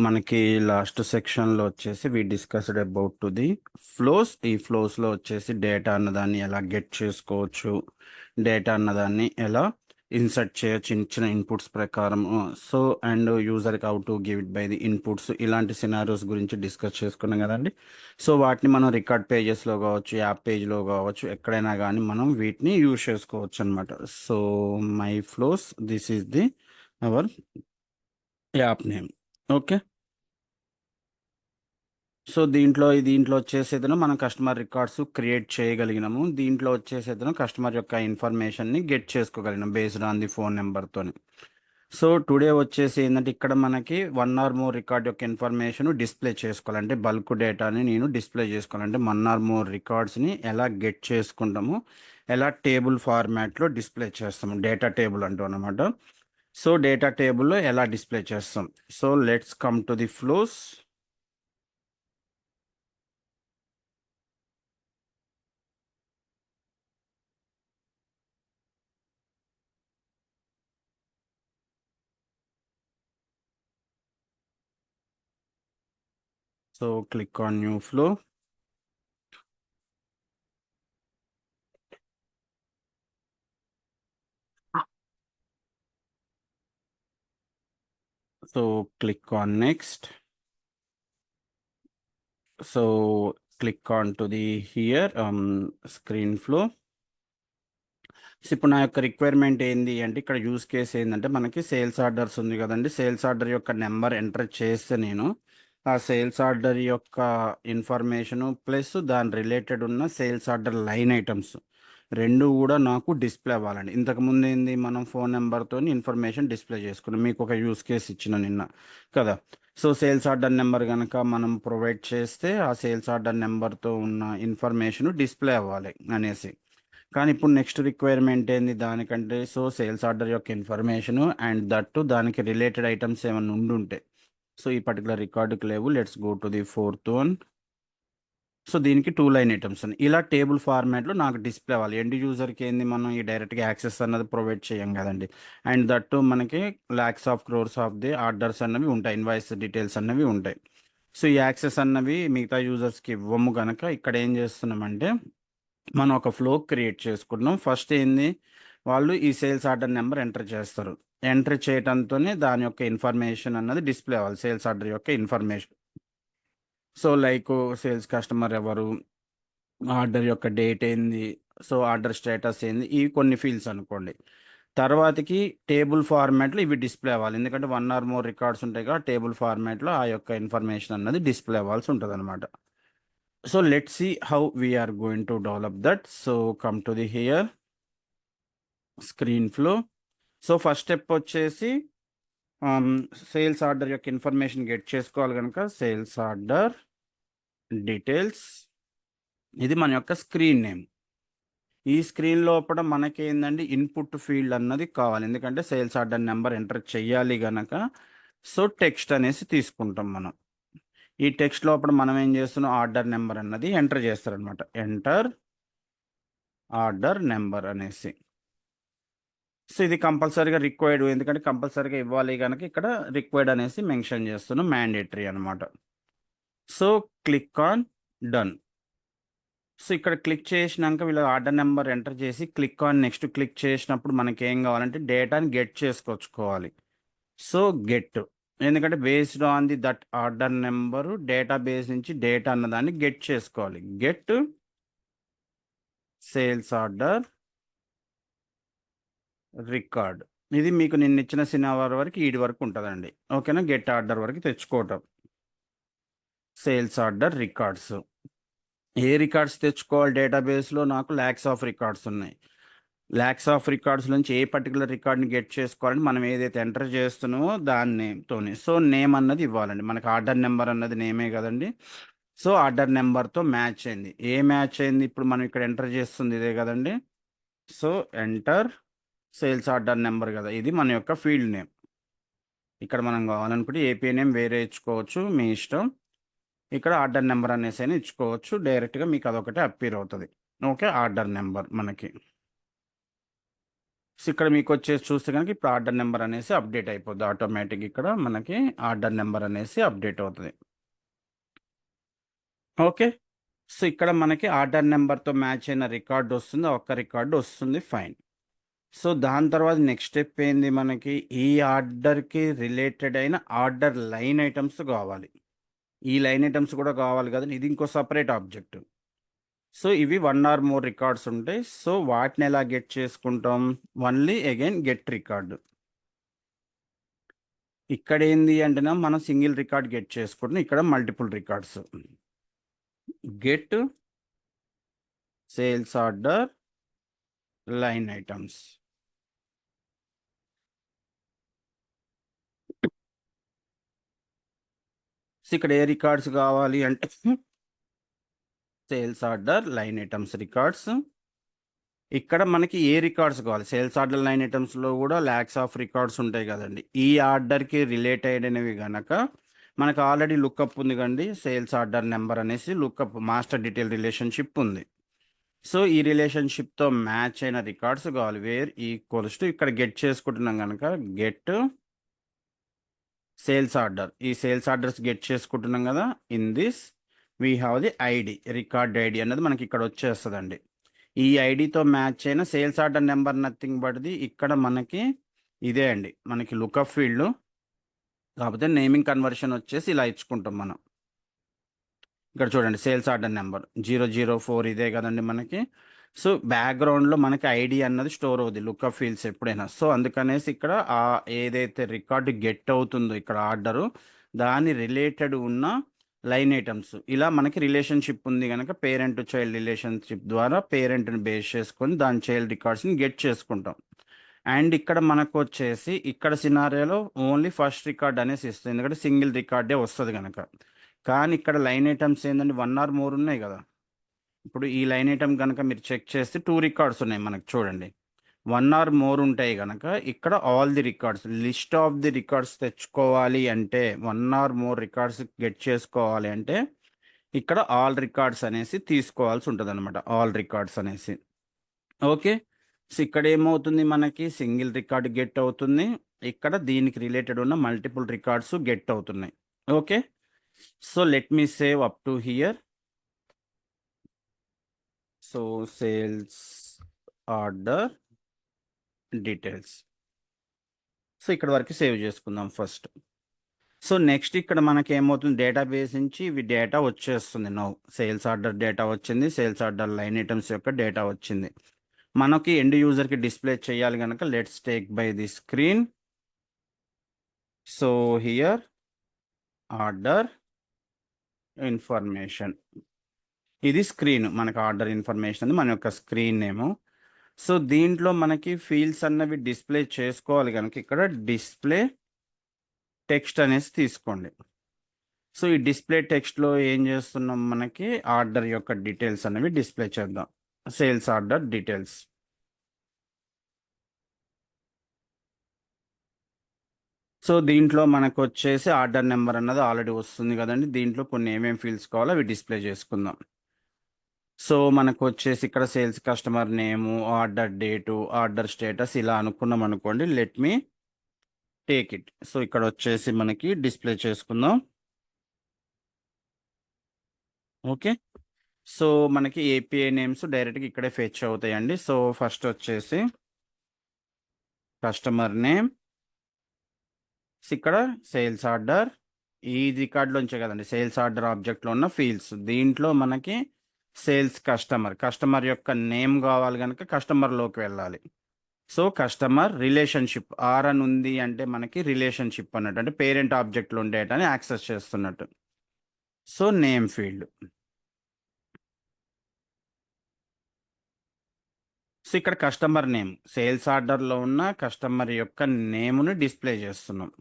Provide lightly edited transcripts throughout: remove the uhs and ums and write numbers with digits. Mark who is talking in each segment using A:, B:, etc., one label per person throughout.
A: మనకి లాస్ట్ సెక్షన్లో వచ్చేసి we discussed about to the flows. ఈ ఫ్లోస్లో వచ్చేసి డేటా అన్నదాన్ని ఎలా గెట్ చేసుకోవచ్చు, డేటా అన్నదాన్ని ఎలా ఇన్సర్ట్ చేయొచ్చు ఇచ్చిన ఇన్పుట్స్ ప్రకారం. సో అండ్ యూజర్కి how to give it by the inputs, ఇలాంటి సినారియోస్ గురించి డిస్కస్ చేసుకున్నాం కదండి. సో వాటిని మనం రికార్డ్ పేజెస్లో కావచ్చు, యాప్ పేజ్లో కావచ్చు, ఎక్కడైనా కానీ మనం వీటిని యూజ్ చేసుకోవచ్చు అనమాట. So my flows, this is the hour app name. Okay. So దీంట్లో వచ్చేసేదను మనం కస్టమర్ రికార్డ్స్ క్రియేట్ చేయగలిగినాము. దీంట్లో వచ్చేసేదను కస్టమర్ యొక్క ఇన్ఫర్మేషన్ని గెట్ చేసుకోగలిగినాం బేస్డ్ ఆన్ ది ఫోన్ నెంబర్తోని. సో టుడే వచ్చేసి ఏంటంటే ఇక్కడ మనకి 1 ఆర్ మోర్ రికార్డ్ యొక్క ఇన్ఫర్మేషన్ డిస్ప్లే చేసుకోవాలంటే బల్క్ డేటాని నేను డిస్ప్లే చేసుకోవాలంటే 1 ఆర్ మోర్ రికార్డ్స్ని ఎలా గెట్ చేసుకుంటాము, ఎలా టేబుల్ ఫార్మాట్లో డిస్ప్లే చేస్తాము, డేటా టేబుల్ అంటూ అనమాట. సో డేటా టేబుల్లో ఎలా డిస్ప్లే చేస్తాం. So let's come to the flows. So click on new flow. So click on next. So click on to the here screen flow. So ఇప్పుడు నా యొక్క రిక్వైర్మెంట్ ఏంది అంటే ఇక్కడ యూస్ కేస్ ఏంటంటే మనకి సేల్స్ ఆర్డర్స్ ఉంది కదండి. సేల్స్ ఆర్డర్ యొక్క నెంబర్ ఎంటర్ చేస్తే నేను ఆ సేల్స్ ఆర్డర్ యొక్క ఇన్ఫర్మేషను ప్లస్ దాని రిలేటెడ్ ఉన్న సేల్స్ ఆర్డర్ లైన్ ఐటమ్స్ రెండు కూడా నాకు డిస్ప్లే అవ్వాలండి. ఇంతకుముందు ఏంది మనం ఫోన్ నెంబర్తో ఇన్ఫర్మేషన్ డిస్ప్లే చేసుకున్నాం. మీకు ఒక యూస్ కేస్ ఇచ్చిన నిన్న కదా. సో సేల్స్ ఆర్డర్ నెంబర్ కనుక మనం ప్రొవైడ్ చేస్తే ఆ సేల్స్ ఆర్డర్ నెంబర్తో ఉన్న ఇన్ఫర్మేషన్ డిస్ప్లే అవ్వాలి అనేసి. కానీ ఇప్పుడు నెక్స్ట్ రిక్వైర్మెంట్ ఏంది దానికంటే, సో సేల్స్ ఆర్డర్ యొక్క ఇన్ఫర్మేషను అండ్ దట్టు దానికి రిలేటెడ్ ఐటమ్స్ ఏమైనా ఉండుంటే. సో ఈ పర్టికులర్ రికార్డుకి లేవు. Let's go to the 4th one. So దీనికి 2 లైన్ ఐటమ్స్ ఉన్నాయి. ఇలా టేబుల్ ఫార్మాట్లో నాకు డిస్ప్లే అవ్వాలి. ఎండ్ యూజర్కి ఏంది మనం ఈ డైరెక్ట్గా యాక్సెస్ అన్నది ప్రొవైడ్ చేయం కదండి. అండ్ దట్టు మనకి lakhs of crores of the orders అన్నవి ఉంటాయి, ఇన్వాయిస్ డీటెయిల్స్ అన్నవి ఉంటాయి. సో ఈ యాక్సెస్ అన్నవి మిగతా యూజర్స్కి ఇవ్వము కనుక ఇక్కడ ఏం చేస్తున్నామంటే మనం ఒక ఫ్లో క్రియేట్ చేసుకుంటున్నాం. ఫస్ట్ ఏంది వాళ్ళు ఈ సేల్స్ ఆర్డర్ నెంబర్ ఎంటర్ చేస్తారు. ఎంటర్ చేయడంతోనే దాని యొక్క ఇన్ఫర్మేషన్ అన్నది డిస్ప్లే అవ్వాలి, సేల్స్ ఆర్డర్ యొక్క information. So like sales customer ఎవరు, ఆర్డర్ యొక్క డేట్ ఏంది, సో ఆర్డర్ స్టేటస్ ఏంది, ఇవి కొన్ని ఫీల్డ్స్ అనుకోండి. తర్వాతకి టేబుల్ ఫార్మాట్లో ఇవి డిస్ప్లే అవ్వాలి, ఎందుకంటే 1 ఆర్ మోర్ రికార్డ్స్ ఉంటాయి కదా. టేబుల్ ఫార్మాట్లో ఆ యొక్క ఇన్ఫర్మేషన్ అన్నది డిస్ప్లే అవ్వాల్సి ఉంటుంది అనమాట. So let's see how we are going to develop that. So come to the here screen flow. So first step వచ్చేసి సేల్స్ ఆర్డర్ యొక్క ఇన్ఫర్మేషన్ గెట్ చేసుకోవాలి కనుక సేల్స్ ఆర్డర్ డీటెయిల్స్, ఇది మన యొక్క స్క్రీన్ నేమ్. ఈ స్క్రీన్ లోపల మనకి ఏంటంటే ఇన్పుట్ ఫీల్డ్ అన్నది కావాలి, ఎందుకంటే సేల్స్ ఆర్డర్ నెంబర్ ఎంటర్ చెయ్యాలి కనుక. సో టెక్స్ట్ అనేసి తీసుకుంటాం మనం. ఈ టెక్స్ట్ లోపల మనం ఏం చేస్తున్నాం, ఆర్డర్ నెంబర్ అన్నది ఎంటర్ చేస్తారనమాట. ఎంటర్ ఆర్డర్ నెంబర్ అనేసి. సో ఇది కంపల్సరీగా రిక్వైర్డ్, ఎందుకంటే కంపల్సరీగా ఇవ్వాలి కనుక ఇక్కడ రిక్వైర్డ్ అనేసి మెన్షన్ చేస్తున్నాం, మ్యాండేటరీ అనమాట. So click on done. So ఇక్కడ క్లిక్ చేసినాక వీళ్ళ ఆర్డర్ నెంబర్ ఎంటర్ చేసి క్లిక్ ఆన్ నెక్స్ట్ క్లిక్ చేసినప్పుడు మనకి ఏం కావాలంటే డేటాని గెట్ చేసుకొచ్చుకోవాలి. సో గెట్, ఎందుకంటే based on the that order number database నుంచి డేటా అన్నదాన్ని గెట్ చేసుకోవాలి. గెట్ సేల్స్ ఆర్డర్ రికార్డ్, ఇది మీకు నిన్న ఇచ్చిన సినావర్ వరకు ఈడి వరకు ఉంటుందండి. ఓకేనా, గెట్ ఆర్డర్ వరకు తెచ్చుకోవటం. సేల్స్ ఆర్డర్ రికార్డ్స్, ఏ రికార్డ్స్ తెచ్చుకోవాలి డేటాబేస్లో, నాకు ల్యాక్స్ ఆఫ్ రికార్డ్స్ ఉన్నాయి. ల్యాక్స్ ఆఫ్ రికార్డ్స్ నుంచి ఏ పర్టికులర్ రికార్డ్ని గెట్ చేసుకోవాలని మనం ఏదైతే ఎంటర్ చేస్తున్నామో దాని నేమ్తోనే. సో నేమ్ అన్నది ఇవ్వాలండి, మనకు ఆర్డర్ నెంబర్ అన్నది నేమే కదండి. సో ఆర్డర్ నెంబర్తో మ్యాచ్ అయింది, ఏ మ్యాచ్ అయింది ఇప్పుడు మనం ఇక్కడ ఎంటర్ చేస్తుంది ఇదే కదండి. So enter sales order number కదా, ఇది మన యొక్క ఫీల్డ్ నేమ్. ఇక్కడ మనం కావాలనుకుంటే ఏపీ నేమ్ వేరే ఇచ్చుకోవచ్చు, మీ ఇష్టం. ఇక్కడ ఆర్డర్ నెంబర్ అనేసి అయినా ఇచ్చుకోవచ్చు, డైరెక్ట్గా మీకు అదొకటి అప్పీర్ అవుతుంది. ఓకే, ఆర్డర్ నెంబర్ మనకి. సో ఇక్కడ మీకు వచ్చేసి చూస్తే కనుక ఇప్పుడు ఆర్డర్ నెంబర్ అనేసి అప్డేట్ అయిపోద్ది ఆటోమేటిక్. ఇక్కడ మనకి ఆర్డర్ నెంబర్ అనేసి అప్డేట్ అవుతుంది. ఓకే. సో ఇక్కడ మనకి ఆర్డర్ నెంబర్తో మ్యాచ్ అయిన రికార్డు వస్తుంది, ఒక్క రికార్డు వస్తుంది, ఫైన్. సో దాని తర్వాత నెక్స్ట్ స్టెప్ ఏంది, మనకి ఈ ఆర్డర్కి రిలేటెడ్ అయిన ఆర్డర్ లైన్ ఐటమ్స్ కావాలి. ఈ లైన్ ఐటమ్స్ కూడా కావాలి కదండి, ఇది ఇంకో సపరేట్ ఆబ్జెక్ట్. సో ఇవి 1 or more రికార్డ్స్ ఉంటాయి. సో వాటిని ఎలా గెట్ చేసుకుంటాం, ఓన్లీ అగైన్ గెట్ రికార్డు. ఇక్కడ ఏంది అంటేనా మనం సింగిల్ రికార్డ్ గెట్ చేసుకుంటున్నాం, ఇక్కడ multiple records. Get sales order line items. So ఇక్కడ ఏ రికార్డ్స్ కావాలి అంటే sales order line items records. ఇక్కడ మనకి ఏ రికార్డ్స్ కావాలి, సేల్స్ ఆర్డర్ లైన్ ఐటమ్స్లో కూడా ల్యాక్స్ ఆఫ్ రికార్డ్స్ ఉంటాయి కదండి. ఈ ఆర్డర్కి రిలేటెడ్ అయినవి కనుక మనకు ఆల్రెడీ లుక్అప్ ఉంది కండి, సేల్స్ ఆర్డర్ నెంబర్ అనేసి లుక్అప్ మాస్టర్ డీటెయిల్ రిలేషన్షిప్ ఉంది. సో ఈ రిలేషన్షిప్తో మ్యాచ్ అయిన రికార్డ్స్ కావాలి, వేర్ ఈక్వల్స్ టు ఇక్కడ గెట్ చేసుకుంటున్నాం కనుక గెట్ సేల్స్ ఆర్డర్. ఈ సేల్స్ ఆర్డర్స్ గెట్ చేసుకుంటున్నాం కదా, in this we have the ID, record ID అనేది మనకి ఇక్కడ వచ్చేస్తుందండి. ఈ ఐడితో మ్యాచ్ అయిన sales order number nothing but the ఇక్కడ మనకి ఇదే అండి, మనకి లుక్అప్ ఫీల్డ్. కాకపోతే నేమింగ్ కన్వర్షన్ వచ్చేసి ఇలా ఇచ్చుకుంటాం మనం. ఇక్కడ చూడండి సేల్స్ ఆర్డర్ నెంబర్ 004 ఇదే కదండి మనకి. సో బ్యాక్గ్రౌండ్లో మనకి ఐడి అన్నది స్టోర్ అవుతుంది లుక్అప్ ఫీల్డ్స్ ఎప్పుడైనా. సో అందుకనేసి ఇక్కడ ఆ ఏదైతే రికార్డు గెట్ అవుతుందో ఇక్కడ ఆర్డరు, దాని రిలేటెడ్ ఉన్న లైన్ ఐటమ్స్ ఇలా మనకి రిలేషన్షిప్ ఉంది కనుక పేరెంట్ టు చైల్డ్ రిలేషన్షిప్ ద్వారా పేరెంట్ని బేస్ చేసుకొని దాని చైల్డ్ రికార్డ్స్ని గెట్ చేసుకుంటాం. అండ్ ఇక్కడ మనకు వచ్చేసి ఇక్కడ సినారియోలో ఓన్లీ ఫస్ట్ రికార్డ్ అనేసి ఇస్తుంది, ఎందుకంటే సింగిల్ రికార్డే వస్తుంది కనుక. కానీ ఇక్కడ లైన్ ఐటమ్స్ ఏంటంటే 1 or more ఉన్నాయి కదా. ఇప్పుడు ఈ లైన్ ఐటమ్ కనుక మీరు చెక్ చేస్తే 2 రికార్డ్స్ ఉన్నాయి మనకు, చూడండి 1 or more ఉంటాయి కనుక ఇక్కడ all the records, list of the records తెచ్చుకోవాలి అంటే 1 or more రికార్డ్స్ గెట్ చేసుకోవాలి అంటే ఇక్కడ ఆల్ రికార్డ్స్ అనేసి తీసుకోవాల్సి ఉంటుంది అనమాట, ఆల్ రికార్డ్స్ అనేసి. ఓకే. సో ఇక్కడ ఏమవుతుంది, మనకి సింగిల్ రికార్డ్ గెట్ అవుతుంది, ఇక్కడ దీనికి రిలేటెడ్ ఉన్న మల్టిపుల్ రికార్డ్స్ గెట్ అవుతున్నాయి. Okay. So let me save up to hear. So sales order details. So ఇక్కడ వరకు సేవ్ చేసుకుందాం ఫస్ట్. సో నెక్స్ట్ ఇక్కడ మనకి ఏమవుతుంది, డేటాబేస్ నుంచి ఇవి డేటా వచ్చేస్తుంది. నౌ సేల్స్ ఆర్డర్ డేటా వచ్చింది, సేల్స్ ఆర్డర్ లైన్ ఐటమ్స్ యొక్క డేటా వచ్చింది. మనకి ఎండ్ యూజర్కి డిస్ప్లే చేయాలి కనుక let's take by the screen. So here order information, ఇది స్క్రీన్, మనకు ఆర్డర్ ఇన్ఫర్మేషన్ మన యొక్క స్క్రీన్ నేము. సో దీంట్లో మనకి ఫీల్డ్స్ అన్నవి డిస్ప్లే చేసుకోవాలి కనుక ఇక్కడ డిస్ప్లే టెక్స్ట్ అనేసి తీసుకోండి. సో ఈ డిస్ప్లే టెక్స్ట్లో ఏం చేస్తున్నాం, మనకి ఆర్డర్ యొక్క డీటెయిల్స్ అనేవి డిస్ప్లే చేద్దాం, సేల్స్ ఆర్డర్ డీటెయిల్స్. సో దీంట్లో మనకు వచ్చేసి ఆర్డర్ నెంబర్ అన్నది ఆల్రెడీ వస్తుంది కదండి, దీంట్లో కొన్ని ఏమేమి ఫీల్డ్స్ కావాలో అవి డిస్ప్లే చేసుకుందాం. సో మనకు వచ్చేసి ఇక్కడ సేల్స్ కస్టమర్ నేము, ఆర్డర్ డేటు, ఆర్డర్ స్టేటస్ ఇలా అనుకున్నాం అనుకోండి. Let me take it. So ఇక్కడ వచ్చేసి మనకి డిస్ప్లే చేసుకుందాం. ఓకే. సో మనకి ఏపీఐ నేమ్స్ డైరెక్ట్గా ఇక్కడే ఫెచ్ అవుతాయండి. సో ఫస్ట్ వచ్చేసి కస్టమర్ నేమ్, ఇక్కడ సేల్స్ ఆర్డర్, ఈ రికార్డులోంచే కదండి సేల్స్ ఆర్డర్ ఆబ్జెక్ట్లో ఉన్న ఫీల్డ్స్. దీంట్లో మనకి సేల్స్ కస్టమర్ యొక్క నేమ్ కావాలి కనుక కస్టమర్లోకి వెళ్ళాలి. సో కస్టమర్ రిలేషన్షిప్ ఆర్ అని ఉంది అంటే మనకి రిలేషన్షిప్ అన్నట్టు, అంటే పేరెంట్ ఆబ్జెక్ట్లో డేటాని యాక్సెస్ చేస్తున్నట్టు. So name field. సో ఇక్కడ కస్టమర్ నేమ్, సేల్స్ ఆర్డర్లో ఉన్న కస్టమర్ యొక్క నేమ్ని డిస్ప్లే చేస్తున్నాం.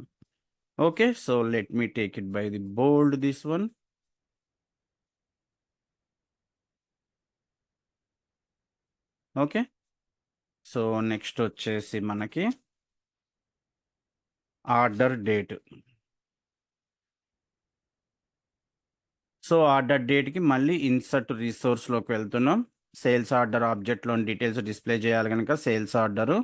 A: Okay. So let me take it by the bold this one. Okay. So next వచ్చేసి మనకి ఆర్డర్ డేట్. సో ఆర్డర్ డేట్కి మళ్ళీ ఇన్సర్ట్ రిసోర్స్లోకి వెళ్తున్నాం. సేల్స్ ఆర్డర్ ఆబ్జెక్ట్లోని డీటెయిల్స్ డిస్ప్లే చేయాలి కనుక సేల్స్ ఆర్డరు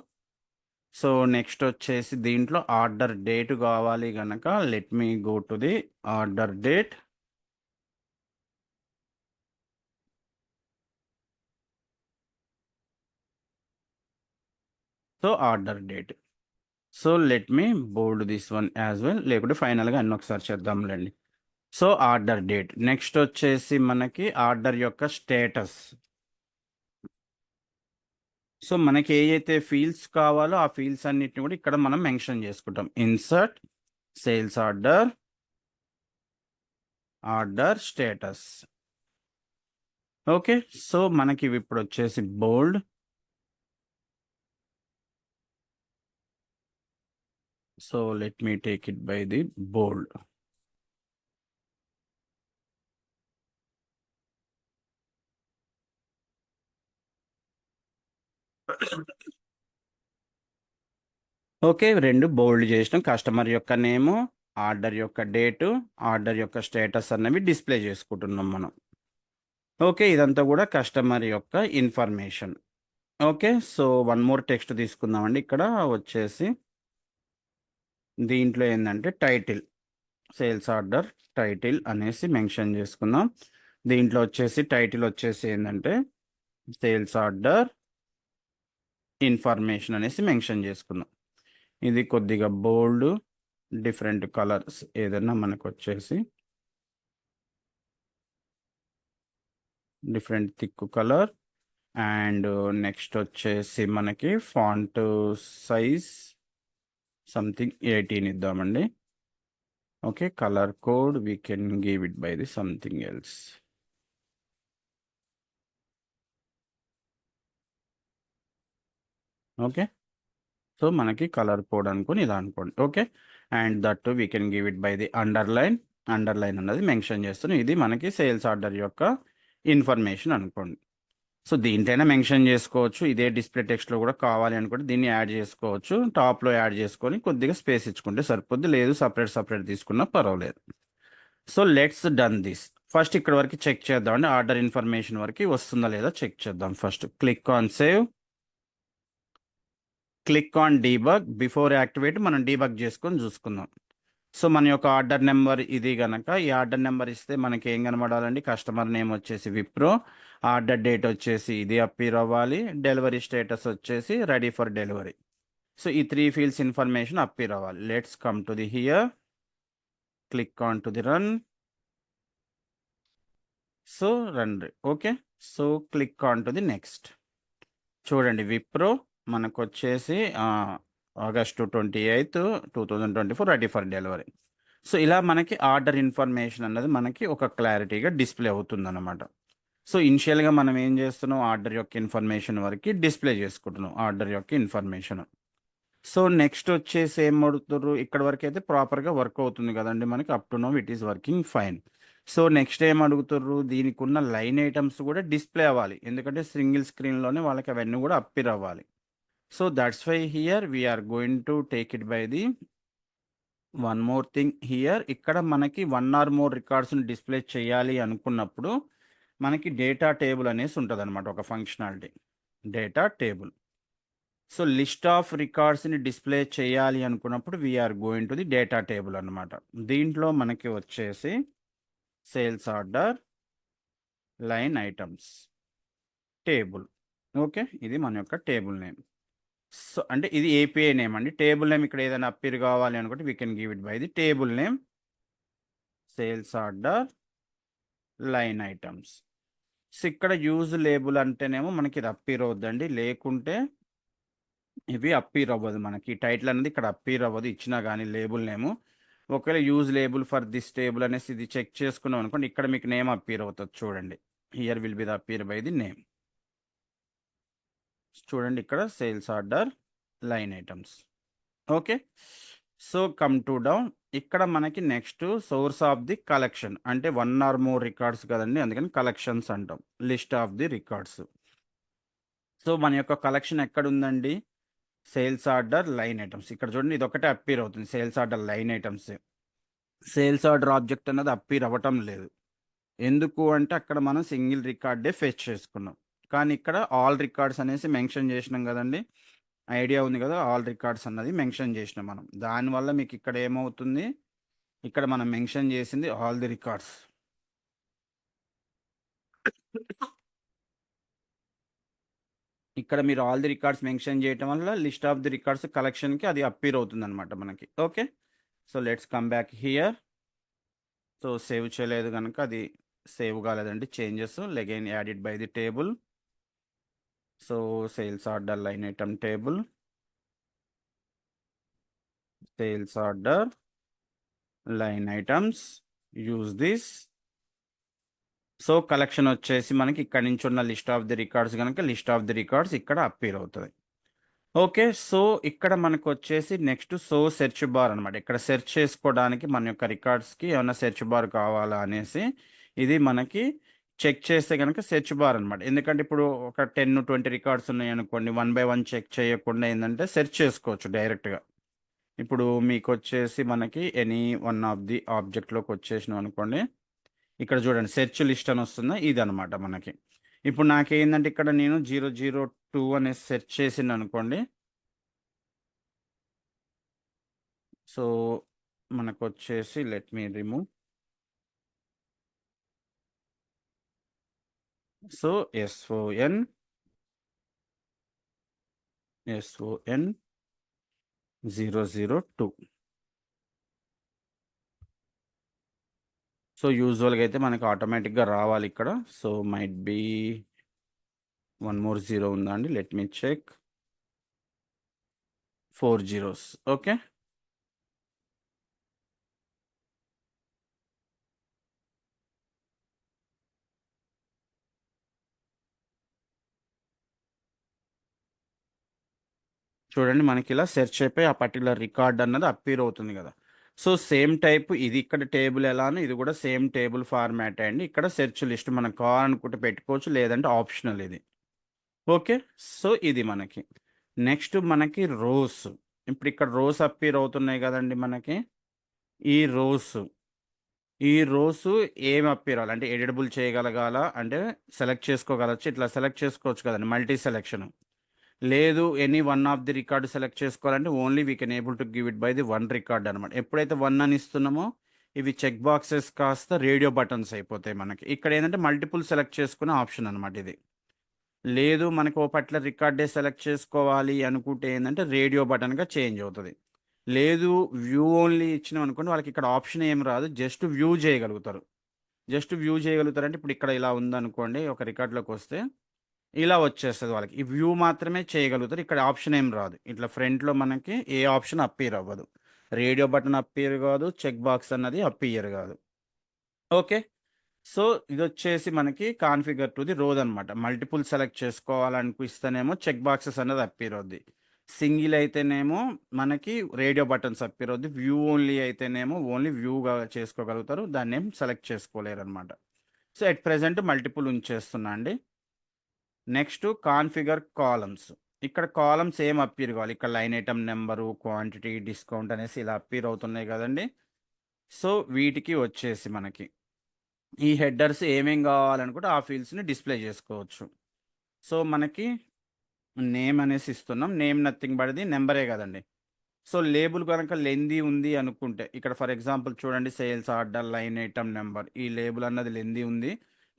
A: సో నెక్స్ట్ వచ్చేసి దీంట్లో ఆర్డర్ డేట్ కావాలి కనుక let me go to the order date. So order date. So let me bold this one as well, లేకుంటే ఫైనల్గా అన్ని ఒకసారి చేద్దాంలేండి. So order date. నెక్స్ట్ వచ్చేసి మనకి ఆర్డర్ యొక్క స్టేటస్. సో మనకి ఏవైతే ఫీల్డ్స్ కావాలో ఆ ఫీల్డ్స్ అన్నిటిని కూడా ఇక్కడ మనం మెన్షన్ చేసుకుంటాం. Insert sales order, order status. Okay, so మనకి ఇవి ఇప్పుడు వచ్చేసి bold. So let me take it by the bold. Okay, రెండు బోల్డ్ చేసినాం. కస్టమర్ యొక్క నేము, ఆర్డర్ యొక్క డేటు, ఆర్డర్ యొక్క స్టేటస్ అన్నవి డిస్ప్లే చేసుకుంటున్నాం మనం. ఓకే, ఇదంతా కూడా కస్టమర్ యొక్క information. Okay, so one more text తీసుకుందామండి. ఇక్కడ వచ్చేసి దీంట్లో ఏంటంటే టైటిల్, సేల్స్ ఆర్డర్ టైటిల్ అనేసి మెన్షన్ చేసుకుందాం. దీంట్లో వచ్చేసి టైటిల్ వచ్చేసి ఏంటంటే సేల్స్ ఆర్డర్ ఇన్ఫర్మేషన్ అనేసి మెన్షన్ చేసుకుందాం. ఇది కొద్దిగా బోల్డ్, డిఫరెంట్ కలర్స్ ఏదైనా మనకు వచ్చేసి different thick colour. And next వచ్చేసి మనకి ఫాంట్ సైజ్ సంథింగ్ 18 ఇద్దామండి. Okay, colour code we can give it by the something else. Okay, so మనకి కలర్ కోడ్ అనుకోని ఇలా అనుకోండి. Okay, and that we can give it by the underline. Underline అన్నది mention చేస్తున్నాం. ఇది మనకి సేల్స్ ఆర్డర్ యొక్క ఇన్ఫర్మేషన్ అనుకోండి. సో దీంట్లోనే మెన్షన్ చేసుకోవచ్చు. ఇదే డిస్ప్లే టెక్స్ట్లో కూడా కావాలి అనుకుంటే దీన్ని యాడ్ చేసుకోవచ్చు. టాప్లో యాడ్ చేసుకొని కొద్దిగా స్పేస్ ఇచ్చుకుంటే సరిపోద్ది, లేదు సపరేట్ తీసుకున్నా పర్వాలేదు. So let's done this. First ఇక్కడ వరకు చెక్ చేద్దామండి. ఆర్డర్ ఇన్ఫర్మేషన్ వరకు వస్తుందా లేదా చెక్ చేద్దాం. First click on save, click on debug. Before activate మనం డీబగ్ చేసుకొని చూసుకుందాం. సో మన యొక్క ఆర్డర్ నెంబర్ ఇది గనక, ఈ ఆర్డర్ నెంబర్ ఇస్తే మనకి ఏం కనబడాలండి? కస్టమర్ నేమ్ వచ్చేసి విప్రో, ఆర్డర్ డేట్ వచ్చేసి ఇది అప్పీర్ అవ్వాలి, డెలివరీ స్టేటస్ వచ్చేసి రెడీ ఫర్ డెలివరీ. సో ఈ 3 ఫీల్డ్స్ ఇన్ఫర్మేషన్ అప్పీర్ అవ్వాలి. Let's come to the here, click on to the run. So run. Okay, so click on to the next. చూడండి, విప్రో మనకు వచ్చేసి August 28, 2024 ready for delivery. So ఇలా మనకి order information అన్నది మనకి ఒక క్లారిటీగా డిస్ప్లే అవుతుంది అనమాట. సో ఇనిషియల్గా మనం ఏం చేస్తున్నాం? ఆర్డర్ యొక్క ఇన్ఫర్మేషన్ వరకు డిస్ప్లే చేసుకుంటున్నాం, ఆర్డర్ యొక్క ఇన్ఫర్మేషన్. సో నెక్స్ట్ వచ్చేసి ఏం అడుగుతారు? ఇక్కడ వరకు అయితే ప్రాపర్గా వర్క్ అవుతుంది కదండి మనకి. Up to know it is working fine. So next ఏం అడుగుతారు? దీనికి ఉన్న లైన్ ఐటమ్స్ కూడా డిస్ప్లే అవ్వాలి, ఎందుకంటే సింగిల్ స్క్రీన్లోనే వాళ్ళకి అవన్నీ కూడా అప్పీర్ అవ్వాలి. So that's why here we are going to take it by the one more thing here. ఇక్కడ మనకి 1 or more రికార్డ్స్ని డిస్ప్లే చేయాలి అనుకున్నప్పుడు మనకి డేటా టేబుల్ అనేసి ఉంటుంది అనమాట, ఒక functionality data table. So list of రికార్డ్స్ని డిస్ప్లే చేయాలి అనుకున్నప్పుడు we are going to the data table అనమాట. దీంట్లో మనకి వచ్చేసి sales order line items table. Okay, ఇది మన యొక్క టేబుల్ నేమ్. సో అంటే ఇది ఏపీఐ నేమ్ అండి. టేబుల్ నేమ్ ఇక్కడ ఏదైనా అప్పీర్ కావాలి అనుకుంటే we can give it by the table name sales order line items. So ఇక్కడ యూజ్ లేబుల్ అంటేనేమో మనకి ఇది అప్పీర్ అవుద్దండి, లేకుంటే ఇవి అప్పీర్ అవ్వదు. మనకి టైటిల్ అనేది ఇక్కడ అప్పీర్ అవ్వదు ఇచ్చినా కానీ లేబుల్ నేము. ఒకవేళ use label for this table అనేసి ఇది చెక్ చేసుకున్నాం అనుకోండి, ఇక్కడ మీకు నేమ్ అప్పీర్ అవుతుంది. చూడండి, here will be the appear by the name. చూడండి ఇక్కడ sales order line items. Okay, so come to down. ఇక్కడ మనకి next source of the collection అంటే 1 or more రికార్డ్స్ కదండి, అందుకని కలెక్షన్స్ అంటాం. List of the records. So మన యొక్క కలెక్షన్ ఎక్కడ ఉందండి? Sales order line items. ఇక్కడ చూడండి, ఇది ఒకటే అప్పీర్ అవుతుంది, sales order line items. Sales order object అన్నది అప్పీర్ అవ్వటం లేదు. ఎందుకు అంటే అక్కడ మనం సింగిల్ రికార్డే ఫెచ్ చేసుకున్నాం, కానీ ఇక్కడ ఆల్ రికార్డ్స్ అనేసి మెన్షన్ చేసినాం కదండి. ఐడియా ఉంది కదా, ఆల్ రికార్డ్స్ అన్నది మెన్షన్ చేసినాం మనం. దానివల్ల మీకు ఇక్కడ ఏమవుతుంది, ఇక్కడ మనం మెన్షన్ చేసింది ఆల్ ది రికార్డ్స్. ఇక్కడ మీరు ఆల్ ది రికార్డ్స్ మెన్షన్ చేయటం వల్ల లిస్ట్ ఆఫ్ ది రికార్డ్స్ కలెక్షన్కి అది అప్పీర్ అవుతుంది అనమాట మనకి. Okay, so let's come back here. So save చేయలేదు కనుక అది సేవ్ కాలేదండి changes. Again added by the table. So sales order line item table, sales order line items, use this. So collection వచ్చేసి మనకి ఇక్కడ నుంచి ఉన్న లిస్ట్ ఆఫ్ ది రికార్డ్స్ కనుక లిస్ట్ ఆఫ్ ది రికార్డ్స్ ఇక్కడ అప్పీర్ అవుతుంది. ఓకే, సో ఇక్కడ మనకు వచ్చేసి నెక్స్ట్ సో సెర్చ్ బార్ అనమాట. ఇక్కడ సెర్చ్ చేసుకోవడానికి మన యొక్క రికార్డ్స్కి ఏమైనా సెర్చ్ బార్ కావాలా అనేసి ఇది మనకి చెక్ చేస్తే కనుక సెర్చ్ బార్ అనమాట. ఎందుకంటే ఇప్పుడు ఒక 10-20 రికార్డ్స్ ఉన్నాయి అనుకోండి, 1 by 1 చెక్ చేయకుండా ఏంటంటే సెర్చ్ చేసుకోవచ్చు డైరెక్ట్గా. ఇప్పుడు మీకు వచ్చేసి మనకి ఎనీ వన్ ఆఫ్ ది ఆబ్జెక్ట్లోకి వచ్చేసినాం అనుకోండి, ఇక్కడ చూడండి సెర్చ్ లిస్ట్ అని వస్తుంది, ఇది అనమాట మనకి. ఇప్పుడు నాకేంటంటే ఇక్కడ నేను 002 అనేసి సెర్చ్ చేసింది అనుకోండి. సో మనకు వచ్చేసి let me remove. So SON 002. So యూజువల్గా అయితే మనకి ఆటోమేటిక్గా రావాలి ఇక్కడ. సో మైట్ బీ 1 more 0 ఉందా అండి, let me check. 4 zeros. Okay, చూడండి మనకి ఇలా సెర్చ్ అయిపోయి ఆ పర్టికులర్ రికార్డ్ అన్నది అప్పీర్ అవుతుంది కదా. సో సేమ్ టైప్ ఇది ఇక్కడ టేబుల్ ఎలానో ఇది కూడా సేమ్ టేబుల్ ఫార్మాట్ అండి. ఇక్కడ సెర్చ్ లిస్ట్ మనం కావాలనుకుంటే పెట్టుకోవచ్చు, లేదంటే ఆప్షనల్ ఇది. ఓకే, సో ఇది మనకి నెక్స్ట్ మనకి రోస్. ఇప్పుడు ఇక్కడ రోస్ అప్పీర్ అవుతున్నాయి కదండి మనకి. ఈ రోస్ ఏం అప్పీర్ అవ్వాలి అంటే ఎడిటబుల్ చేయగలగాల, అంటే సెలెక్ట్ చేసుకోగలచ్చు, ఇట్లా సెలెక్ట్ చేసుకోవచ్చు కదండి, మల్టీ సెలెక్షన్. లేదు any one of the record select చేసుకోవాలంటే only we can able to give it by the one record అనమాట. ఎప్పుడైతే 1 అని ఇస్తున్నామో ఇవి చెక్ బాక్సెస్ కాస్త రేడియో బటన్స్ అయిపోతాయి మనకి. ఇక్కడ ఏంటంటే మల్టిపుల్ సెలెక్ట్ చేసుకునే ఆప్షన్ అనమాట ఇది. లేదు మనకి ఓ పర్టికులర్ రికార్డే సెలెక్ట్ చేసుకోవాలి అనుకుంటే ఏంటంటే రేడియో బటన్గా చేంజ్ అవుతుంది. లేదు వ్యూ ఓన్లీ ఇచ్చినాం అనుకోండి, వాళ్ళకి ఇక్కడ ఆప్షన్ ఏం రాదు, జస్ట్ వ్యూ చేయగలుగుతారు. అంటే ఇప్పుడు ఇక్కడ ఇలా ఉందనుకోండి, ఒక రికార్డులోకి వస్తే ఇలా వచ్చేస్తుంది వాళ్ళకి. ఈ వ్యూ మాత్రమే చేయగలుగుతారు, ఇక్కడ ఆప్షన్ ఏం రాదు. ఇట్లా ఫ్రంట్లో మనకి ఏ ఆప్షన్ అప్పీర్ అవ్వదు, రేడియో బటన్ అప్పీర్ కాదు, చెక్ బాక్స్ అన్నది అప్పీర్ కాదు. ఓకే, సో ఇది వచ్చేసి మనకి కాన్ఫిగర్ టు ది రోజ్ అనమాట. మల్టిపుల్ సెలెక్ట్ చేసుకోవాలనిపిస్తేనేమో చెక్ బాక్సెస్ అనేది అప్పీర్ అవుద్ది, సింగిల్ అయితేనేమో మనకి రేడియో బటన్స్ అప్పీర్ అవుద్ది, వ్యూ ఓన్లీ అయితేనేమో ఓన్లీ వ్యూగా చేసుకోగలుగుతారు, దాన్ని ఏం సెలెక్ట్ చేసుకోలేరు అనమాట. సో ఎట్ ప్రెజెంట్ మల్టిపుల్ ఉంచేస్తున్నా అండి. Next configure columns. ఇక్కడ కాలమ్స్ ఏం అప్పీర్ కావాలి, ఇక్కడ line item number, quantity, discount అనేసి ఇలా అప్పీర్ అవుతున్నాయి కదండి. సో వీటికి వచ్చేసి మనకి ఈ హెడర్స్ ఏమేం కావాలనుకుంటే ఆ ఫీల్డ్స్ని డిస్ప్లే చేసుకోవచ్చు. సో మనకి నేమ్ అనేసి ఇస్తున్నాం, నేమ్ నథింగ్ బట్ ది నెంబరే కదండి. సో లేబుల్ కనుక లెందీ ఉంది అనుకుంటే ఇక్కడ ఫర్ ఎగ్జాంపుల్ చూడండి, sales order line item number, ఈ లేబుల్ అన్నది లెందీ ఉంది,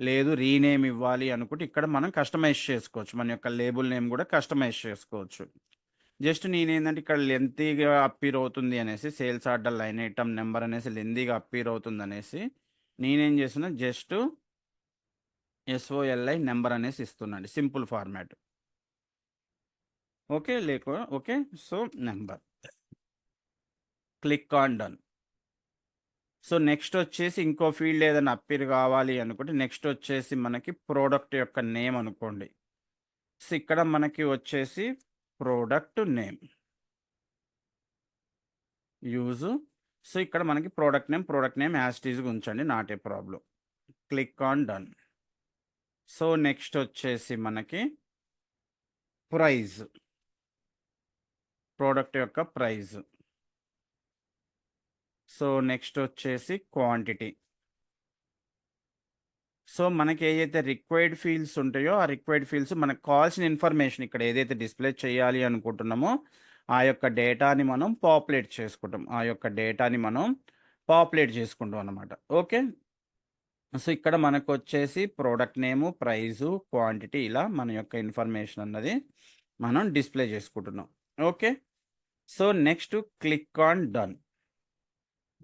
A: లేదు రీనేమ్ ఇవ్వాలి అనుకుంటే ఇక్కడ మనం కస్టమైజ్ చేసుకోవచ్చు, మన యొక్క లేబుల్ నేమ్ కూడా కస్టమైజ్ చేసుకోవచ్చు. జస్ట్ నేనేంటంటే ఇక్కడ లెంతీగా అప్పీర్ అవుతుంది అనేసి, sales order line item number అనేసి లెంతీగా అప్పీర్ అవుతుంది అనేసి నేనేం చేస్తున్నా, జస్ట్ SOLI నెంబర్ అనేసి ఇస్తున్నాండి, simple format. Okay okay, so number, click on done. So next వచ్చేసి ఇంకో ఫీల్డ్ ఏదైనా అప్పీర్ కావాలి అనుకుంటే నెక్స్ట్ వచ్చేసి మనకి ప్రోడక్ట్ యొక్క నేమ్ అనుకోండి. సో ఇక్కడ మనకి వచ్చేసి ప్రోడక్ట్ నేమ్ యూజ్. సో ఇక్కడ మనకి ప్రోడక్ట్ నేమ్ యాజ్ ఇట్ ఈజ్గా ఉంచండి, not a problem. Click on done. So next వచ్చేసి మనకి ప్రైజ్, ప్రోడక్ట్ యొక్క ప్రైజ్. సో నెక్స్ట్ వచ్చేసి క్వాంటిటీ. సో మనకి ఏదైతే రిక్వైర్డ్ ఫీల్డ్స్ ఉంటాయో ఆ రిక్వైర్డ్ ఫీల్డ్స్ మనకు కావాల్సిన ఇన్ఫర్మేషన్ ఇక్కడ ఏదైతే డిస్ప్లే చేయాలి అనుకుంటున్నామో ఆ యొక్క డేటాని మనం పాపులేట్ చేసుకుంటాం. ఆ యొక్క డేటాని మనం పాపులేట్ చేసుకుంటాం అన్నమాట. ఓకే. సో ఇక్కడ మనకొచ్చేసి ప్రోడక్ట్ నేము, ప్రైజు, క్వాంటిటీ ఇలా మన యొక్క ఇన్ఫర్మేషన్ అన్నది మనం డిస్ప్లే చేసుకుంటున్నాం. Okay. So next click on done.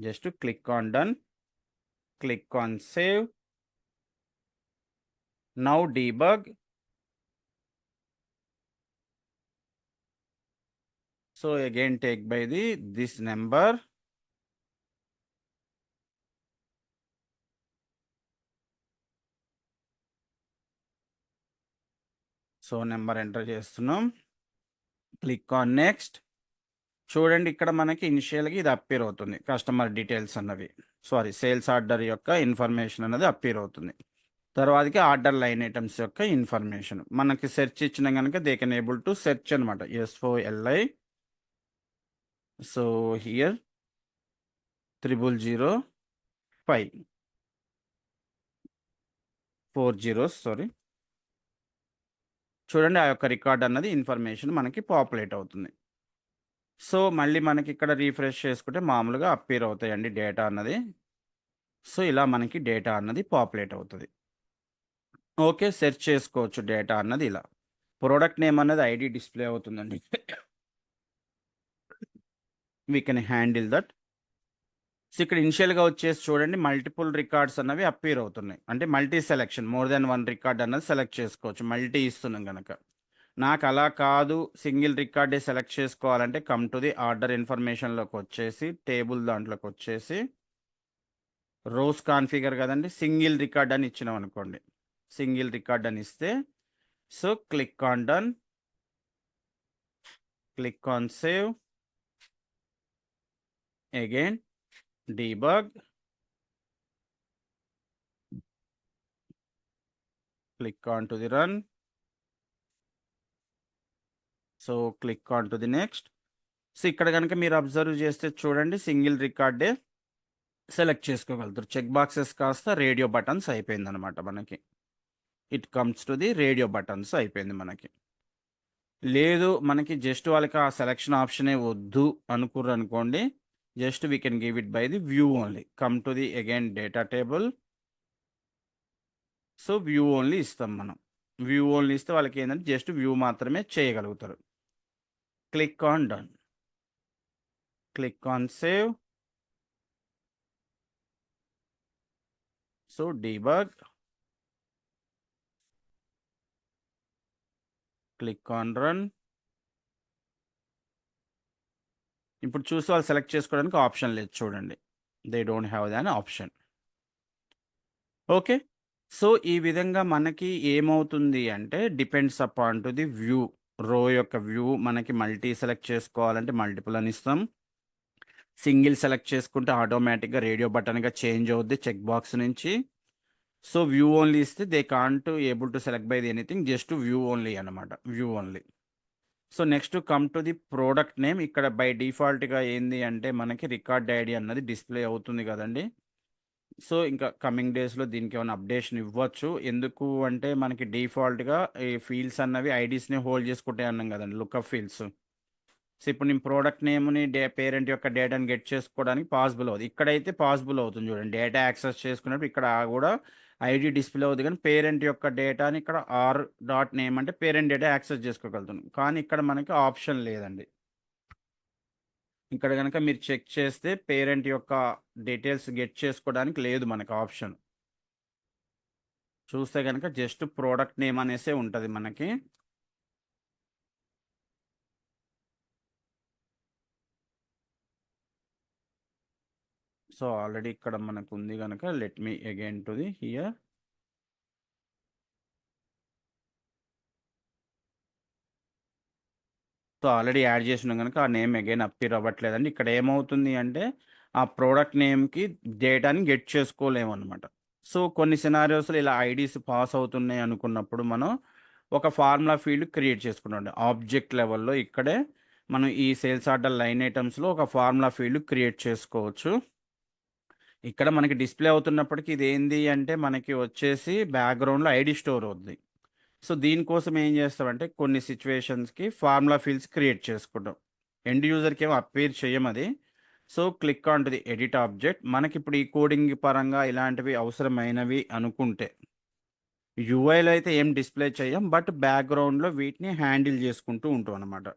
A: Just click on done. Click on save. Now debug. So again take by this number. So number enter చేస్తున్నాం. Click on next. చూడండి ఇక్కడ మనకి ఇనిషియల్గా ఇది అప్పీర్ అవుతుంది. కస్టమర్ డీటెయిల్స్ అన్నవి sales order యొక్క information అనేది అప్పీర్ అవుతుంది. తర్వాతకి ఆర్డర్ లైన్ ఐటమ్స్ యొక్క ఇన్ఫర్మేషన్ మనకి సెర్చ్ ఇచ్చిన కనుక they can able to search అనమాట. SOLI. సో హియర్ 0005 4 zeros చూడండి ఆ యొక్క రికార్డ్ అన్నది ఇన్ఫర్మేషన్ మనకి పాపులేట్ అవుతుంది. సో మళ్ళీ మనకి ఇక్కడ రీఫ్రెష్ చేసుకుంటే మామూలుగా అప్పీర్ అవుతాయండి డేటా అన్నది. సో ఇలా మనకి డేటా అన్నది పాపులేట్ అవుతుంది. ఓకే. సెర్చ్ చేసుకోవచ్చు డేటా అన్నది ఇలా. ప్రోడక్ట్ నేమ్ అన్నది ఐడి డిస్ప్లే అవుతుందండి. We can handle that. So ఇక్కడ ఇనిషియల్గా వచ్చేసి చూడండి మల్టిపుల్ రికార్డ్స్ అన్నవి అప్పీర్ అవుతున్నాయి. అంటే multi selection, more than 1 record అన్నది సెలెక్ట్ చేసుకోవచ్చు మల్టీ ఇస్తున్నాం కనుక. నాకు అలా కాదు, సింగిల్ రికార్డే సెలెక్ట్ చేసుకోవాలంటే కమ్ టు ది ఆర్డర్ ఇన్ఫర్మేషన్లోకి వచ్చేసి టేబుల్ దాంట్లోకి వచ్చేసి రోస్ కాన్ఫిగర్ కదండి, సింగిల్ రికార్డ్ అని ఇచ్చినాం అనుకోండి. సింగిల్ రికార్డ్ అని ఇస్తే so click on done. Click on save. Again debug. Click on to the run. So click on to the next. So ఇక్కడ కనుక మీరు అబ్జర్వ్ చేస్తే చూడండి సింగిల్ రికార్డే సెలెక్ట్ చేసుకోగలుగుతారు. చెక్ బాక్సెస్ కాస్త రేడియో బటన్స్ అయిపోయింది అనమాట మనకి. It comes to the radio buttons అయిపోయింది మనకి. లేదు మనకి జస్ట్ వాళ్ళకి ఆ సెలెక్షన్ ఆప్షనే వద్దు అనుకుర్రు అనుకోండి, just we can give it by the view only. Come to the again data table. So view only ఇస్తాం మనం. వ్యూ ఓన్లీ ఇస్తే వాళ్ళకి ఏంటంటే జస్ట్ వ్యూ మాత్రమే చేయగలుగుతారు. Click on done. Click on save. So debug. Click on run. ఇప్పుడు చూసి వాళ్ళు సెలెక్ట్ చేసుకోవడానికి ఆప్షన్ లేదు చూడండి. They don't have than option. Okay. So ఈ విధంగా మనకి ఏమవుతుంది అంటే depends upon to the view. రో యొక్క వ్యూ మనకి మల్టీ సెలెక్ట్ చేసుకోవాలంటే మల్టిపుల్ అని ఇస్తాం. సింగిల్ సెలెక్ట్ చేసుకుంటే ఆటోమేటిక్గా రేడియో బటన్గా చేంజ్ అవుద్ది చెక్ బాక్స్ నుంచి. సో వ్యూ ఓన్లీ ఇస్తే they can't able to select by the anything, just view only అనమాట. View only. So next come to the product name. ఇక్కడ బై డిఫాల్ట్గా ఏంది అంటే మనకి రికార్డ్ ఐడి అన్నది డిస్ప్లే అవుతుంది కదండి. సో ఇంకా కమింగ్ డేస్లో దీనికి ఏమైనా అప్డేషన్ ఇవ్వచ్చు. ఎందుకు అంటే మనకి డిఫాల్ట్గా ఈ ఫీల్డ్స్ అన్నవి ఐడీస్ని హోల్డ్ చేసుకుంటే అన్నాం కదండి, లుక్అప్ ఫీల్డ్స్. సో ఇప్పుడు నేను ప్రోడక్ట్ నేమ్ని పేరెంట్ యొక్క డేటాని గెట్ చేసుకోవడానికి పాసిబుల్ అవుతుంది. ఇక్కడైతే పాసిబుల్ అవుతుంది చూడండి, డేటా యాక్సెస్ చేసుకున్నప్పుడు ఇక్కడ కూడా ఐడి డిస్ప్లే అవుతుంది. కానీ పేరెంట్ యొక్క డేటాని ఇక్కడ r.name అంటే పేరెంట్ డేటా యాక్సెస్ చేసుకోగలుగుతున్నాం. కానీ ఇక్కడ మనకి ఆప్షన్ లేదండి. ఇక్కడ కనుక మీరు చెక్ చేస్తే పేరెంట్ యొక్క డీటెయిల్స్ గెట్ చేసుకోవడానికి లేదు మనకు ఆప్షన్. చూస్తే కనుక జస్ట్ ప్రోడక్ట్ నేమ్ అనేసే ఉంటుంది మనకి. సో ఆల్రెడీ ఇక్కడ మనకు ఉంది కనుక let me again to the here. So already add చేసినాం కనుక ఆ నేమ్ అగైన్ అప్పీర్ అవ్వట్లేదండి. ఇక్కడ ఏమవుతుంది అంటే ఆ ప్రోడక్ట్ నేమ్కి డేటాని గెట్ చేసుకోలేము అనమాట. సో కొన్ని సినారియోస్లో ఇలా ఐడీస్ పాస్ అవుతున్నాయి అనుకున్నప్పుడు మనం ఒక ఫార్ములా ఫీల్డ్ క్రియేట్ చేసుకున్నాం. ఆబ్జెక్ట్ లెవెల్లో ఇక్కడే మనం ఈ సేల్స్ ఆర్డర్ లైన్ ఐటమ్స్లో ఒక ఫార్ములా ఫీల్డ్ క్రియేట్ చేసుకోవచ్చు. ఇక్కడ మనకి డిస్ప్లే అవుతున్నప్పటికీ ఇది ఏంది అంటే మనకి వచ్చేసి బ్యాక్గ్రౌండ్లో ఐడి స్టోర్ అవుతుంది. సో దీనికోసం ఏం చేస్తామంటే కొన్ని సిచ్యువేషన్స్కి ఫార్ములా ఫీల్డ్స్ క్రియేట్ చేసుకుంటాం. ఎండ్ యూజర్కి ఏమో అపేర్ చేయం అది. So click on to the edit object. మనకి ఇప్పుడు ఈ కోడింగ్ పరంగా ఇలాంటివి అవసరమైనవి అనుకుంటే యూఐలో అయితే ఏం డిస్ప్లే చేయం, బట్ బ్యాక్గ్రౌండ్లో వీటిని హ్యాండిల్ చేసుకుంటూ ఉంటాం అనమాట.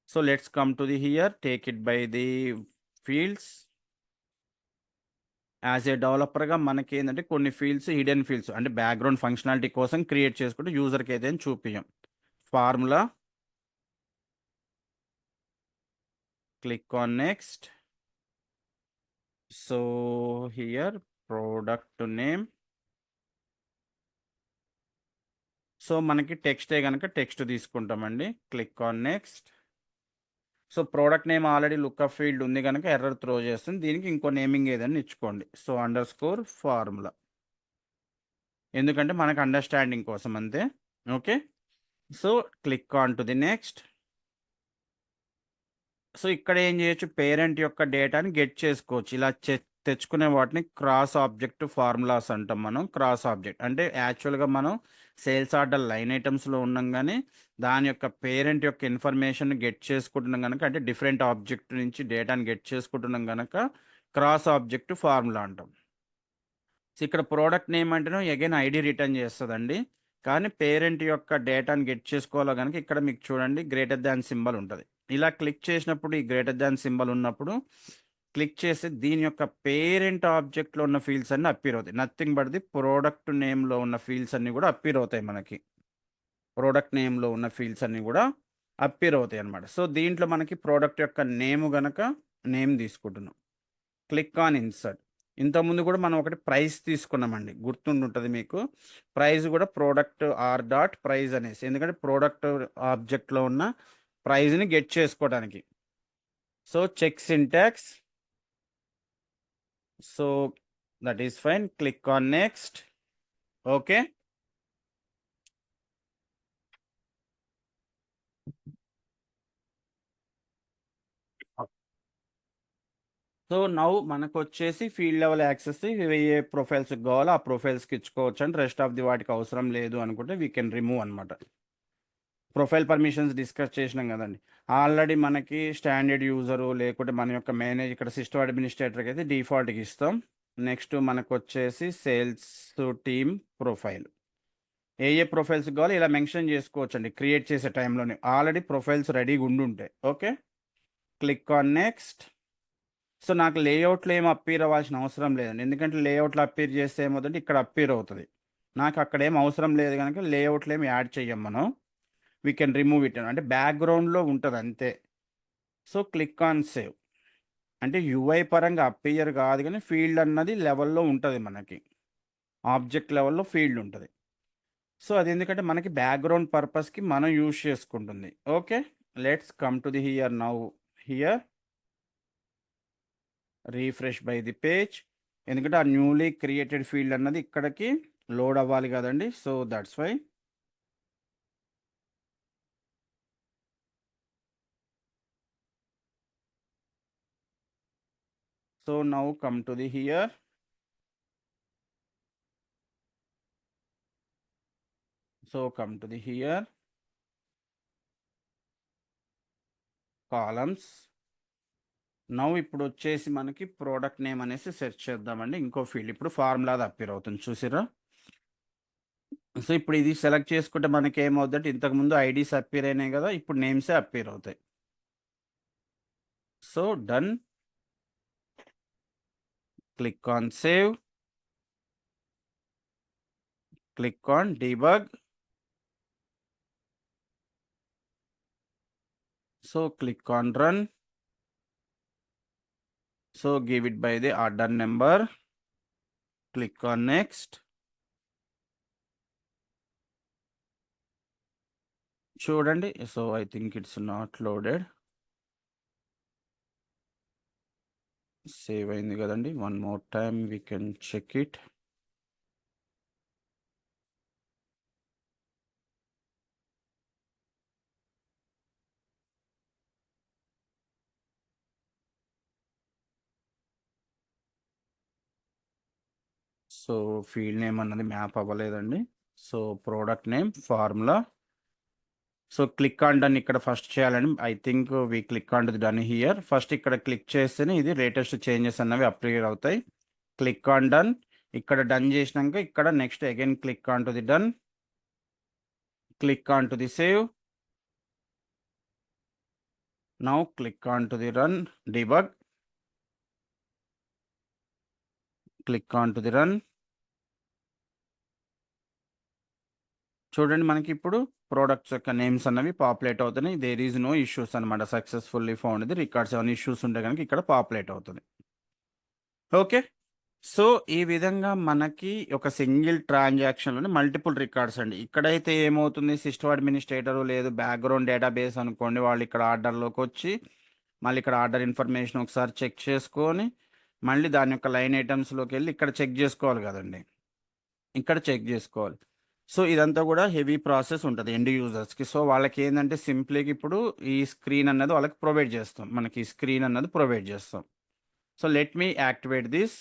A: So let's come to the here, take it by the fields. As a డెవలపర్గా మనకి ఏంటంటే కొన్ని ఫీల్డ్స్ హిడెన్ ఫీల్డ్స్ అంటే బ్యాక్గ్రౌండ్ ఫంక్షనాలిటీ కోసం క్రియేట్ చేసుకుంటే యూజర్కి అయితే చూపించాం. Formula, click on next. So here product name. So మనకి టెక్స్టే కనుక టెక్స్ట్ తీసుకుంటామండి. Click on next. So product name already lookup field ఉంది కనుక ఎర్రర్ త్రో చేస్తుంది. దీనికి ఇంకో నేమింగ్ ఏదైనా ఇచ్చుకోండి. సో అండర్ స్కోర్ ఫార్ములా, ఎందుకంటే మనకు అండర్స్టాండింగ్ కోసం అంతే. Okay. So click on to the next. So ఇక్కడ ఏం చేయొచ్చు, పేరెంట్ యొక్క డేటాని గెట్ చేసుకోవచ్చు. ఇలా తెచ్చుకునే వాటిని క్రాస్ ఆబ్జెక్ట్ ఫార్ములాస్ అంటాం మనం. క్రాస్ ఆబ్జెక్ట్ అంటే యాక్చువల్గా మనం సేల్స్ ఆర్డర్ లైన్ ఐటమ్స్లో ఉన్నాం కానీ దాని యొక్క పేరెంట్ యొక్క ఇన్ఫర్మేషన్ గెట్ చేసుకుంటున్నాం కనుక, అంటే డిఫరెంట్ ఆబ్జెక్ట్ నుంచి డేటాని గెట్ చేసుకుంటున్నాం కనుక క్రాస్ ఆబ్జెక్ట్ ఫార్ములా అంటాం. సో ఇక్కడ ప్రోడక్ట్ నేమ్ అంటేనే అగైన్ ఐడి రిటర్న్ చేస్తుందండి. కానీ పేరెంట్ యొక్క డేటాని గెట్ చేసుకోవాలో కనుక ఇక్కడ మీకు చూడండి గ్రేటర్ దాన్ సింబల్ ఉంటుంది. ఇలా క్లిక్ చేసినప్పుడు ఈ గ్రేటర్ దాన్ సింబల్ ఉన్నప్పుడు క్లిక్ చేసి దీని యొక్క పేరెంట్ ఆబ్జెక్ట్లో ఉన్న ఫీల్డ్స్ అన్ని అప్పీర్ అవుతాయి. నథింగ్ బట్ ది ప్రోడక్ట్ నేమ్లో ఉన్న ఫీల్డ్స్ అన్ని కూడా అప్పీర్ అవుతాయి మనకి. ప్రోడక్ట్ నేమ్లో ఉన్న ఫీల్డ్స్ అన్ని కూడా అప్పీర్ అవుతాయి అనమాట. సో దీంట్లో మనకి ప్రోడక్ట్ యొక్క నేమ్ గనక నేమ్ తీసుకుంటున్నాం. Click on insert. ఇంతకుముందు కూడా మనం ఒకటి ప్రైస్ తీసుకున్నామండి, గుర్తుంటుంది మీకు. ప్రైస్ కూడా ప్రోడక్ట్ ఆర్ డాట్ ప్రైస్ అనేసి, ఎందుకంటే ప్రోడక్ట్ ఆబ్జెక్ట్లో ఉన్న ప్రైజ్ని గెట్ చేసుకోవడానికి. So check syntax. So that is fine. Click on next. Okay. So now మనకు వచ్చేసి ఫీల్డ్ లెవెల్ యాక్సెస్ ఏ ప్రొఫైల్స్కి కావాలో ఆ ప్రొఫైల్స్కి ఇచ్చుకోవచ్చు అండ్ రెస్ట్ ఆఫ్ ది వాటికి అవసరం లేదు అనుకుంటే వీ కెన్ రిమూవ్ అనమాట. ప్రొఫైల్ పర్మిషన్స్ డిస్కస్ చేసినాం కదండి. ఆల్రెడీ మనకి స్టాండర్డ్ యూజరు లేకుంటే మన యొక్క మేనేజ్ ఇక్కడ సిస్టమ్ అడ్మినిస్ట్రేటర్కి అయితే డిఫాల్ట్కి ఇస్తాం. నెక్స్ట్ మనకు వచ్చేసి సేల్స్ టీమ్ ప్రొఫైల్. ఏ ప్రొఫైల్స్ కావాలో ఇలా మెన్షన్ చేసుకోవచ్చు అండి క్రియేట్ చేసే టైంలోనే, ఆల్రెడీ ప్రొఫైల్స్ రెడీగా ఉండుంటాయి. Okay. Click on next. So నాకు లేఅవుట్లో ఏం అప్పీర్ అవ్వాల్సిన అవసరం లేదండి, ఎందుకంటే లేఅవుట్లో అప్పీర్ చేస్తే ఏమవుతుందంటే ఇక్కడ అప్పీర్ అవుతుంది. నాకు అక్కడ ఏం అవసరం లేదు కనుక లేఅవుట్లో ఏం యాడ్ చెయ్యం మనం. వీ కెన్ రిమూవ్ ఇట్ అంటే బ్యాక్గ్రౌండ్లో ఉంటుంది అంతే. So click on save. అంటే యూఐ పరంగా అప్పీయర్ కాదు కానీ ఫీల్డ్ అన్నది లెవెల్లో ఉంటుంది మనకి, ఆబ్జెక్ట్ లెవెల్లో ఫీల్డ్ ఉంటుంది. సో అది ఎందుకంటే మనకి బ్యాక్గ్రౌండ్ పర్పస్కి మనం యూజ్ చేసుకుంటుంది. Okay. Let's come to the here now. Here refresh by the page, ఎందుకంటే ఆ న్యూలీ క్రియేటెడ్ ఫీల్డ్ అన్నది ఇక్కడికి లోడ్ అవ్వాలి కదండి. So that's why. So now come to the here. So come to the here columns. Now ఇప్పుడు వచ్చేసి మనకి product name అనేసి సెర్చ్ చేద్దామండి. ఇంకో ఫీల్డ్ ఇప్పుడు ఫార్ములా అప్పీర్ అవుతుంది చూసిరా. సో ఇప్పుడు ఇది సెలెక్ట్ చేసుకుంటే మనకి ఏమవుతుందంటే ఇంతకుముందు ఐడీస్ అప్పీర్ అయినాయి కదా, ఇప్పుడు నేమ్సే అప్పీర్ అవుతాయి. So done. Click on save. Click on debug. So click on run. So give it by the order number. Click on next. చూడండి. So I think it's not loaded. Save అయింది కదండి. One more time we can check it. So field name అన్నది map అవ్వలేదండి. So product name formula. So click on done ఇక్కడ first చేయాలండి. I think we click on the done here. First ఇక్కడ click చేస్తేనే ఇది latest changes అన్నవి update అవుతాయి. Click on done. ఇక్కడ డన్ చేసినాక ఇక్కడ next again click on to the done. Click on to the save. Now click on to the run debug. Click on to the run. చూడండి మనకి ఇప్పుడు products యొక్క names అన్నవి populate అవుతున్నాయి. There is no issues అనమాట. Successfully found ఇది records ఏమైనా issues ఉంటే కనుక ఇక్కడ పాపులేట్ అవుతుంది. ఓకే. సో ఈ విధంగా మనకి ఒక సింగిల్ ట్రాన్సాక్షన్లోని మల్టిపుల్ రికార్డ్స్ అండి. ఇక్కడైతే ఏమవుతుంది, సిస్టమ్ అడ్మినిస్ట్రేటర్ లేదు బ్యాక్గ్రౌండ్ డేటాబేస్ అనుకోండి, వాళ్ళు ఇక్కడ ఆర్డర్లోకి వచ్చి మళ్ళీ ఇక్కడ ఆర్డర్ ఇన్ఫర్మేషన్ ఒకసారి చెక్ చేసుకొని మళ్ళీ దాని యొక్క లైన్ ఐటమ్స్లోకి వెళ్ళి ఇక్కడ చెక్ చేసుకోవాలి కదండి. ఇక్కడ చెక్ చేసుకోవాలి. సో ఇదంతా కూడా హెవీ ప్రాసెస్ ఉంటుంది ఎండ్ యూజర్స్కి. సో వాళ్ళకి ఏంటంటే సింప్లీగా ఇప్పుడు ఈ స్క్రీన్ అన్నది వాళ్ళకి ప్రొవైడ్ చేస్తాం. మనకి ఈ స్క్రీన్ అన్నది ప్రొవైడ్ చేస్తాం. So let me activate this.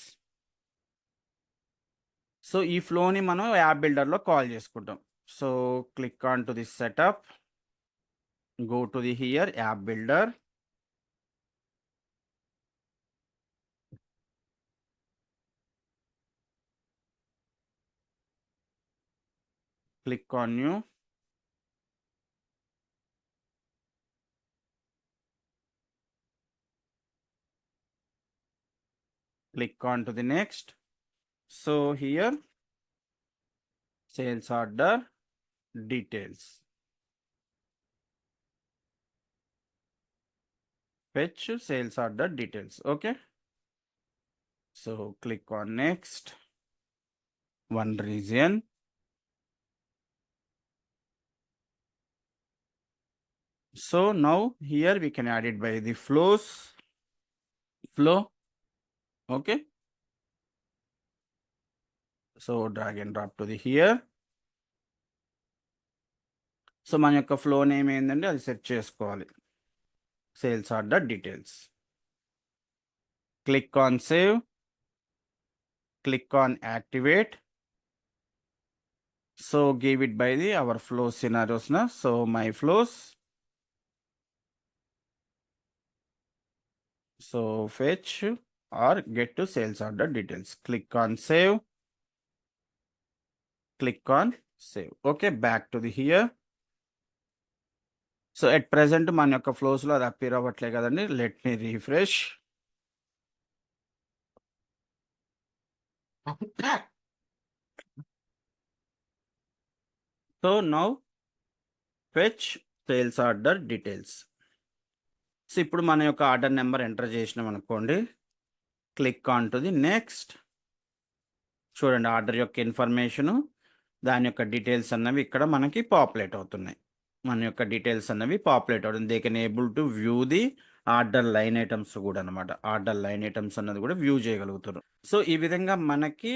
A: So ఈ ఫ్లోని మనం యాప్ బిల్డర్లో కాల్ చేసుకుంటాం. So click on to this setup. Go to the here app builder. Click on new. Click on to the next. So here sales order details. Fetch sales order details. Okay. So click on next. One region. So now here we can add it by the flows. Flow. Okay. So drag and drop to the here. So మన యొక్క flow name ఏంటంటే అది set చేసుకోవాలి. Sales order details. Click on save. Click on activate. So give it by the our flow scenarios నా. So my flows. So fetch or get to sales order details. Click on save. Click on save. Okay, back to the here. So at present మన యొక్క flows లో అది appear అవ్వట్లే కదండి. Let me refresh. So now fetch sales order details. So ఇప్పుడు మన యొక్క order number enter చేసినాం అనుకోండి. Click on to the next. చూడండి ఆర్డర్ యొక్క ఇన్ఫర్మేషను దాని యొక్క డీటెయిల్స్ అన్నవి ఇక్కడ మనకి పాపులేట్ అవుతున్నాయి. మన యొక్క డీటెయిల్స్ అన్నవి పాపులేట్ అవుతుంది. They can able to view the order line items కూడా అనమాట. ఆర్డర్ లైన్ ఐటమ్స్ అన్నది కూడా వ్యూ చేయగలుగుతారు. సో ఈ విధంగా మనకి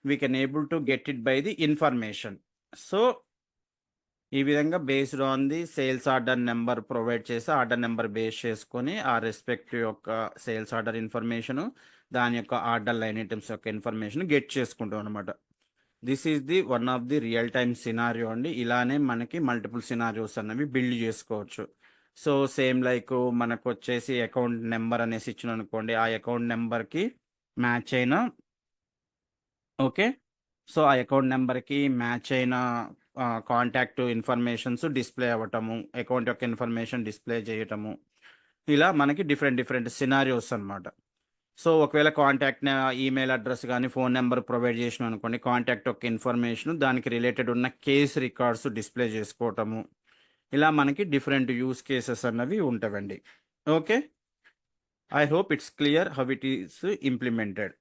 A: we can able to get it by the information. So ఈ విధంగా based on the sales order number provide చేసి ఆర్డర్ నెంబర్ బేస్ చేసుకొని ఆ రెస్పెక్టివ్ యొక్క సేల్స్ ఆర్డర్ ఇన్ఫర్మేషను దాని యొక్క ఆర్డర్ లైన్ ఐటమ్స్ యొక్క ఇన్ఫర్మేషన్ గెట్ చేసుకుంటాం అనమాట. This is the one of the real time scenario అండి. ఇలానే మనకి మల్టిపుల్ సినారియోస్ అన్నవి బిల్డ్ చేసుకోవచ్చు. సో సేమ్ లైక్ మనకు వచ్చేసి అకౌంట్ నెంబర్ అనేసి ఇచ్చిన అనుకోండి, ఆ అకౌంట్ నెంబర్కి మ్యాచ్ అయిన ఓకే. సో ఆ అకౌంట్ నెంబర్కి మ్యాచ్ అయిన కాంటాక్ట్ ఇన్ఫర్మేషన్స్ డిస్ప్లే అవ్వటము, అకౌంట్ యొక్క ఇన్ఫర్మేషన్ డిస్ప్లే చేయటము, ఇలా మనకి డిఫరెంట్ సినారియోస్ అనమాట. సో ఒకవేళ కాంటాక్ట్ ఈమెయిల్ అడ్రస్ కానీ ఫోన్ నెంబర్ ప్రొవైడ్ చేసిన అనుకోండి, కాంటాక్ట్ యొక్క ఇన్ఫర్మేషన్ దానికి రిలేటెడ్ ఉన్న కేస్ రికార్డ్స్ డిస్ప్లే చేసుకోవటము, ఇలా మనకి డిఫరెంట్ యూస్ కేసెస్ అన్నవి ఉంటాయండి. Okay, I hope it's clear how it is implemented.